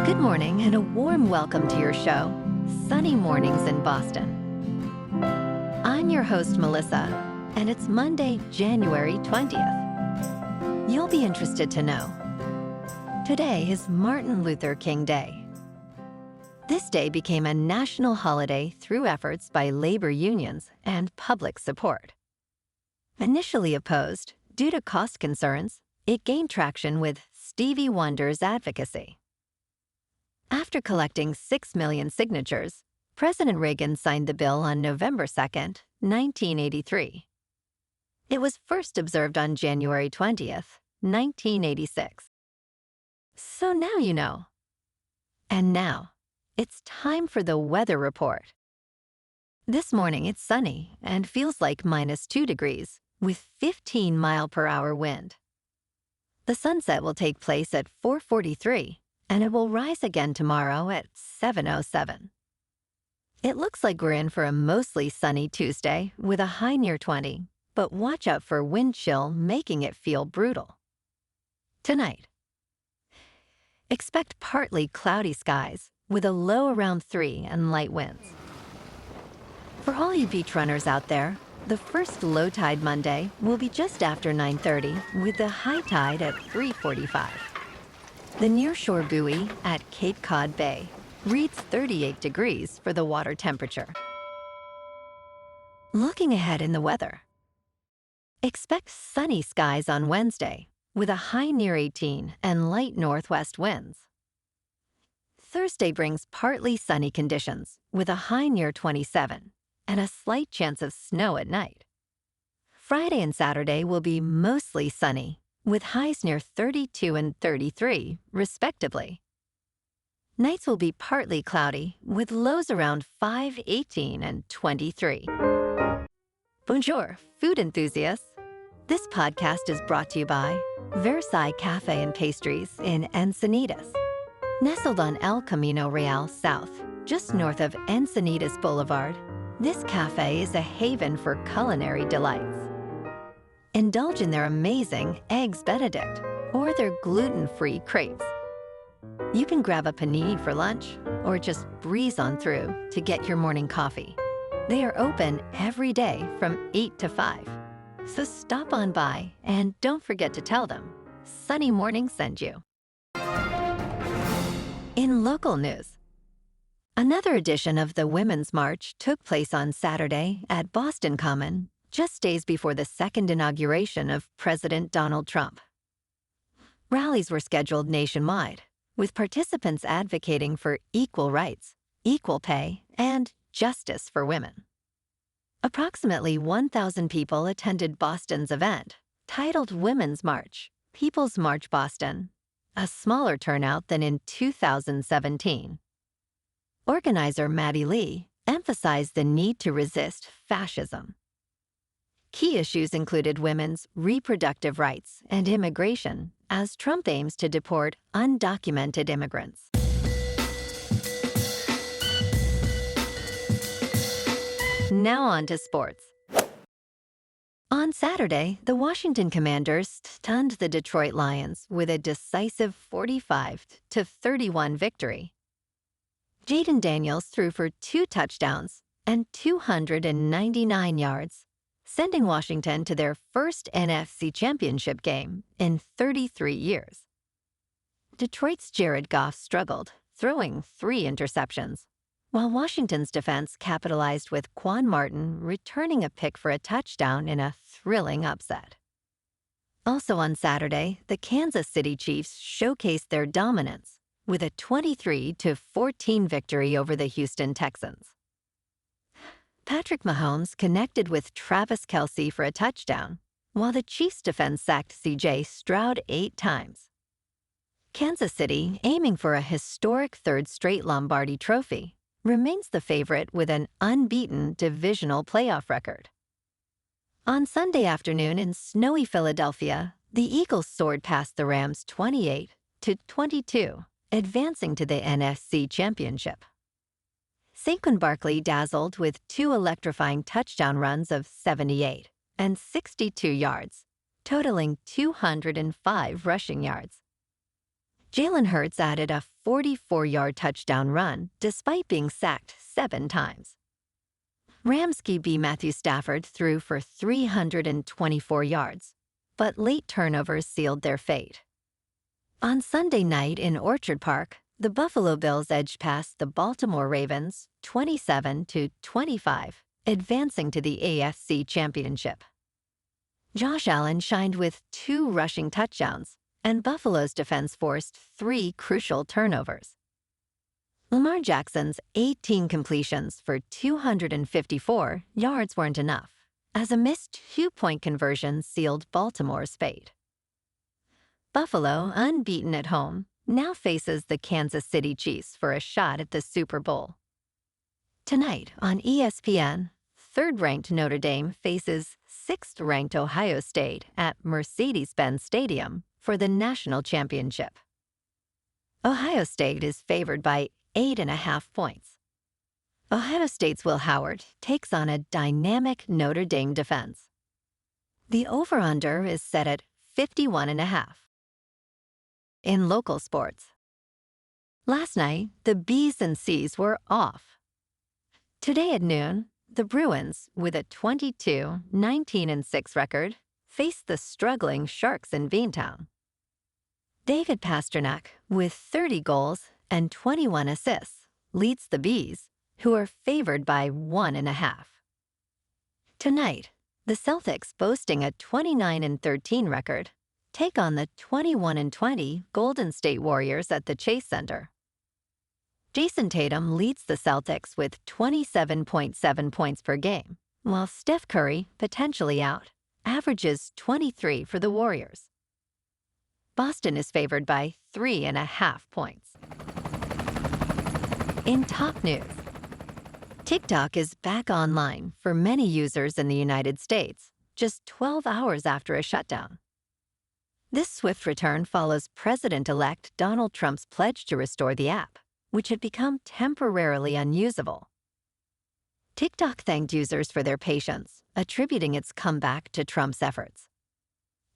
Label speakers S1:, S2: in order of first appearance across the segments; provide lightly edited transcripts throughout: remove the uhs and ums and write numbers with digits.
S1: Good morning and a warm welcome to your show, Sunny Mornings in Boston. I'm your host, Melissa, and it's Monday, January 20th. You'll be interested to know. Today is Martin Luther King Day. This day became a national holiday through efforts by labor unions and public support. Initially opposed, due to cost concerns, it gained traction with Stevie Wonder's advocacy. After collecting 6 million signatures, President Reagan signed the bill on November 2, 1983. It was first observed on January 20th, 1986. So now you know. And now, it's time for the weather report. This morning it's sunny and feels like -2 degrees with 15-mile-per-hour wind. The sunset will take place at 4:43. And it will rise again tomorrow at 7:07. It looks like we're in for a mostly sunny Tuesday with a high near 20, but watch out for wind chill making it feel brutal. Tonight, expect partly cloudy skies with a low around 3 and light winds. For all you beach runners out there, the first low tide Monday will be just after 9:30 with the high tide at 3:45. The nearshore buoy at Cape Cod Bay reads 38 degrees for the water temperature. Looking ahead in the weather. Expect sunny skies on Wednesday with a high near 18 and light northwest winds. Thursday brings partly sunny conditions with a high near 27 and a slight chance of snow at night. Friday and Saturday will be mostly sunny with highs near 32 and 33, respectively. Nights will be partly cloudy, with lows around 5, 18, and 23. Bonjour, food enthusiasts. This podcast is brought to you by Versailles Cafe and Pastries in Encinitas. Nestled on El Camino Real South, just north of Encinitas Boulevard, this cafe is a haven for culinary delights. Indulge in their amazing Eggs Benedict or their gluten-free crepes. You can grab a panini for lunch or just breeze on through to get your morning coffee. They are open every day from 8 to 5. So stop on by and don't forget to tell them Sunny Morning sent you. In local news, another edition of the Women's March took place on Saturday at Boston Common, just days before the second inauguration of President Donald Trump. Rallies were scheduled nationwide, with participants advocating for equal rights, equal pay, and justice for women. Approximately 1,000 people attended Boston's event, titled Women's March, People's March Boston, a smaller turnout than in 2017. Organizer Maddie Lee emphasized the need to resist fascism. Key issues included women's reproductive rights and immigration, as Trump aims to deport undocumented immigrants. Now on to sports. On Saturday, the Washington Commanders stunned the Detroit Lions with a decisive 45-31 victory. Jaden Daniels threw for 2 touchdowns and 299 yards, sending Washington to their first NFC Championship game in 33 years. Detroit's Jared Goff struggled, throwing 3 interceptions, while Washington's defense capitalized with Quan Martin returning a pick for a touchdown in a thrilling upset. Also on Saturday, the Kansas City Chiefs showcased their dominance with a 23-14 victory over the Houston Texans. Patrick Mahomes connected with Travis Kelce for a touchdown, while the Chiefs' defense sacked C.J. Stroud 8 times. Kansas City, aiming for a historic 3rd straight Lombardi trophy, remains the favorite with an unbeaten divisional playoff record. On Sunday afternoon in snowy Philadelphia, the Eagles soared past the Rams 28-22, advancing to the NFC Championship. Saquon Barkley dazzled with 2 electrifying touchdown runs of 78 and 62 yards, totaling 205 rushing yards. Jalen Hurts added a 44-yard touchdown run despite being sacked 7 times. Rams QB Matthew Stafford threw for 324 yards, but late turnovers sealed their fate. On Sunday night in Orchard Park, the Buffalo Bills edged past the Baltimore Ravens 27-25, advancing to the AFC Championship. Josh Allen shined with 2 rushing touchdowns, and Buffalo's defense forced 3 crucial turnovers. Lamar Jackson's 18 completions for 254 yards weren't enough, as a missed 2-point conversion sealed Baltimore's fate. Buffalo, unbeaten at home, now faces the Kansas City Chiefs for a shot at the Super Bowl. Tonight on ESPN, 3rd-ranked Notre Dame faces 6th-ranked Ohio State at Mercedes-Benz Stadium for the national championship. Ohio State is favored by 8.5 points. Ohio State's Will Howard takes on a dynamic Notre Dame defense. The over-under is set at 51.5. In local sports, last night, the B's and C's were off. Today at noon, the Bruins, with a 22-19-6 record, face the struggling Sharks in Beantown. David Pastrnak, with 30 goals and 21 assists, leads the Bees, who are favored by 1.5. Tonight, the Celtics, boasting a 29-13 record, take on the 21-20 Golden State Warriors at the Chase Center. Jason Tatum leads the Celtics with 27.7 points per game, while Steph Curry, potentially out, averages 23 for the Warriors. Boston is favored by 3.5 points. In top news, TikTok is back online for many users in the United States, just 12 hours after a shutdown. This swift return follows President-elect Donald Trump's pledge to restore the app, which had become temporarily unusable. TikTok thanked users for their patience, attributing its comeback to Trump's efforts.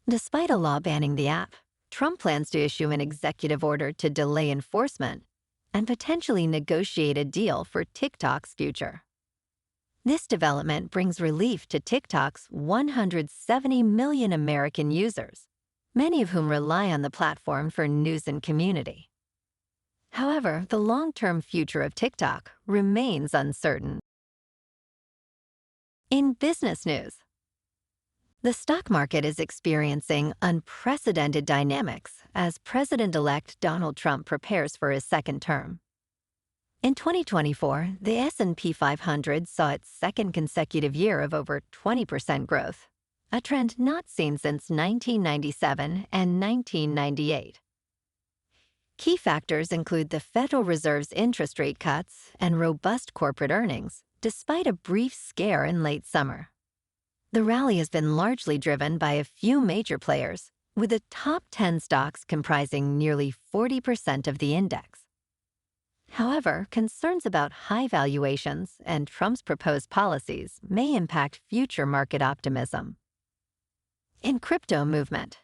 S1: Despite a law banning the app, Trump plans to issue an executive order to delay enforcement and potentially negotiate a deal for TikTok's future. This development brings relief to TikTok's 170 million American users, many of whom rely on the platform for news and community. However, the long-term future of TikTok remains uncertain. In business news, the stock market is experiencing unprecedented dynamics as President-elect Donald Trump prepares for his second term. In 2024, the S&P 500 saw its second consecutive year of over 20% growth, a trend not seen since 1997 and 1998. Key factors include the Federal Reserve's interest rate cuts and robust corporate earnings, despite a brief scare in late summer. The rally has been largely driven by a few major players, with the top 10 stocks comprising nearly 40% of the index. However, concerns about high valuations and Trump's proposed policies may impact future market optimism. In crypto movement,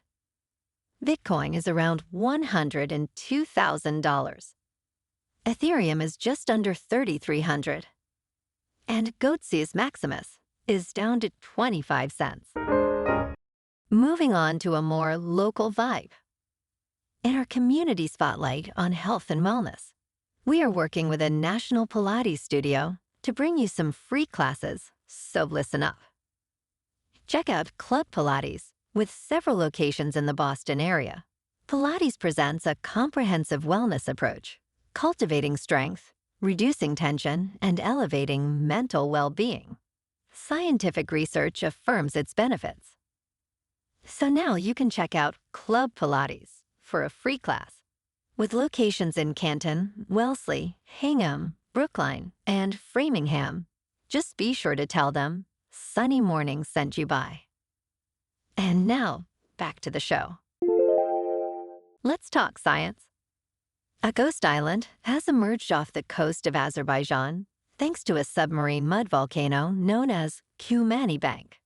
S1: Bitcoin is around $102,000. Ethereum is just under $3,300. And Goatse's Maximus is down to 25 cents. Moving on to a more local vibe. In our community spotlight on health and wellness, we are working with a national Pilates studio to bring you some free classes, so listen up. Check out Club Pilates, with several locations in the Boston area. Pilates presents a comprehensive wellness approach, cultivating strength, reducing tension, and elevating mental well-being. Scientific research affirms its benefits. So now you can check out Club Pilates for a free class. With locations in Canton, Wellesley, Hingham, Brookline, and Framingham, just be sure to tell them Sunny Morning sent you by. And now, back to the show. Let's talk science. A ghost island has emerged off the coast of Azerbaijan thanks to a submarine mud volcano known as Kumani Bank.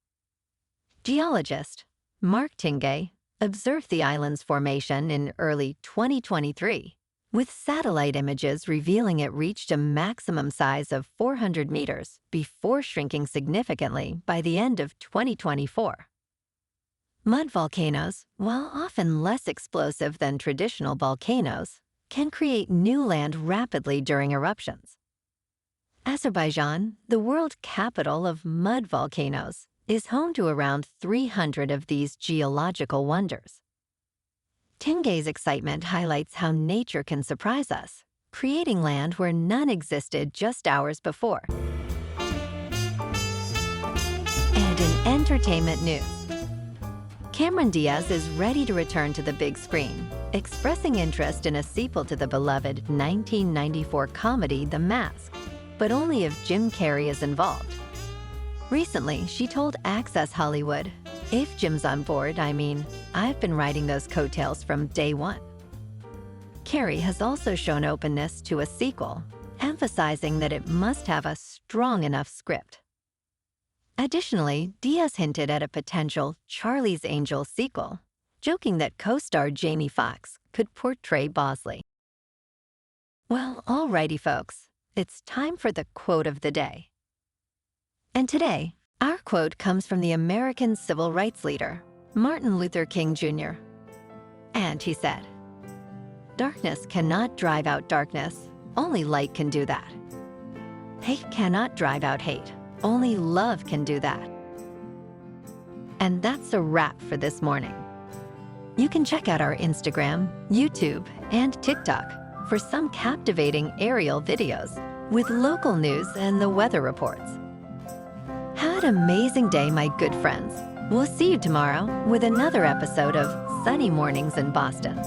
S1: Geologist Mark Tingay observed the island's formation in early 2023, with satellite images revealing it reached a maximum size of 400 meters before shrinking significantly by the end of 2024. Mud volcanoes, while often less explosive than traditional volcanoes, can create new land rapidly during eruptions. Azerbaijan, the world capital of mud volcanoes, is home to around 300 of these geological wonders. Tingay's excitement highlights how nature can surprise us, creating land where none existed just hours before. And in entertainment news, Cameron Diaz is ready to return to the big screen, expressing interest in a sequel to the beloved 1994 comedy The Mask, but only if Jim Carrey is involved. Recently, she told Access Hollywood, "If Jim's on board, I've been riding those coattails from day one." Carrey has also shown openness to a sequel, emphasizing that it must have a strong enough script. Additionally, Diaz hinted at a potential Charlie's Angels sequel, joking that co-star Jamie Foxx could portray Bosley. Well, alrighty folks, it's time for the quote of the day. And today, our quote comes from the American civil rights leader, Martin Luther King Jr. And he said, "Darkness cannot drive out darkness, only light can do that. Hate cannot drive out hate, only love can do that." And that's a wrap for this morning. You can check out our Instagram, YouTube, and TikTok for some captivating aerial videos with local news and the weather reports. Have an amazing day, my good friends. We'll see you tomorrow with another episode of Sunny Mornings in Boston.